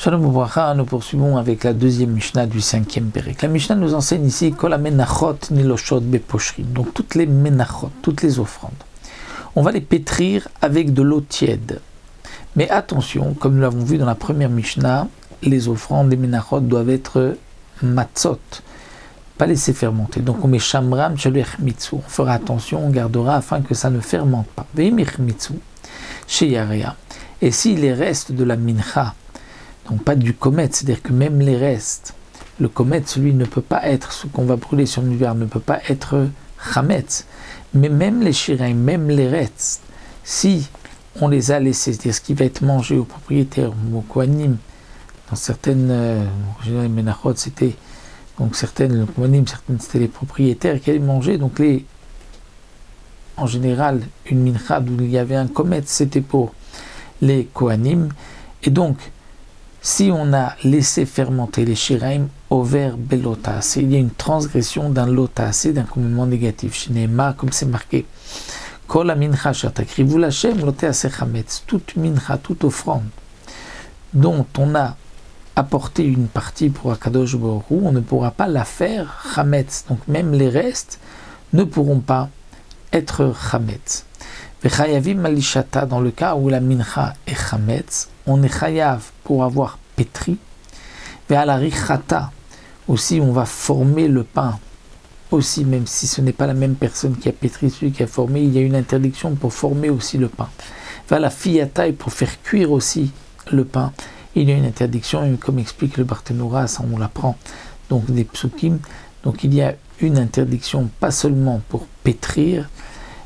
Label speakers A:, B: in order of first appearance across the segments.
A: Shalom Ubracha, nous poursuivons avec la deuxième Mishnah du 5e Pérek. La Mishnah nous enseigne ici Kol ha-menachot niloshot beposhrim, donc toutes les menachot, toutes les offrandes. On va les pétrir avec de l'eau tiède. Mais attention, comme nous l'avons vu dans la première Mishnah, les offrandes, les menachot doivent être matzot, pas laisser fermenter. Donc on met shamram shelech mitzu. On fera attention, on gardera afin que ça ne fermente pas. Veimich mitzu sheyarea. Et si les restes de la mincha, donc pas du komet, c'est-à-dire que même les restes, le komet, celui ne peut pas être, ce qu'on va brûler sur le verre ne peut pas être chametz, mais même les shiraim, même les restes, si on les a laissés, c'est-à-dire ce qui va être mangé aux propriétaires, aux kohanim, dans certaines, les menachot, c'était, donc certaines, certaines c'était les propriétaires qui allaient manger, donc en général, une mincha où il y avait un komet, c'était pour les kohanim, et donc, si on a laissé fermenter les shiraim au verre belotas, il y a une transgression d'un lotas, d'un commandement négatif. Shinema, comme c'est marqué, Kol ha-mincha shetakrivu l'Hashem lotease chametz, toute mincha, toute offrande dont on a apporté une partie pour Akadosh Baruch Hu, on ne pourra pas la faire chametz. Donc même les restes ne pourront pas être chametz. Vechayavim malishata, dans le cas où la mincha est chametz, on est chayav pour avoir pétri. Ve'alarichata, aussi on va former le pain. Aussi, même si ce n'est pas la même personne qui a pétri, celui qui a formé, il y a une interdiction pour former aussi le pain. Ve'alafiyata, et pour faire cuire aussi le pain, il y a une interdiction, et comme explique le Barthénora, ça on l'apprend, donc des psukim, donc il y a une interdiction pas seulement pour pétrir,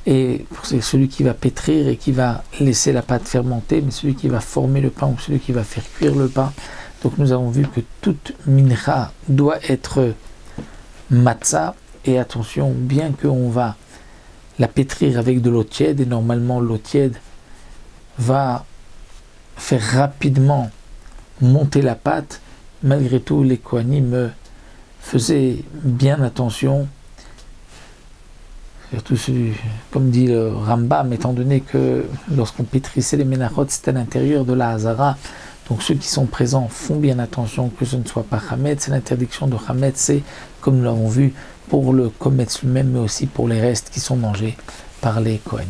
A: et c'est celui qui va pétrir et qui va laisser la pâte fermenter, mais celui qui va former le pain ou celui qui va faire cuire le pain. Donc nous avons vu que toute mincha doit être matzah, et attention, bien qu'on va la pétrir avec de l'eau tiède, et normalement l'eau tiède va faire rapidement monter la pâte, malgré tout les kohanim faisaient bien attention. Surtout comme dit le Rambam, étant donné que lorsqu'on pétrissait les menachot, c'était à l'intérieur de la Hazara, donc ceux qui sont présents font bien attention que ce ne soit pas chametz. L'interdiction de chametz, c'est, comme nous l'avons vu, pour le kometz lui-même, mais aussi pour les restes qui sont mangés par les kohanim.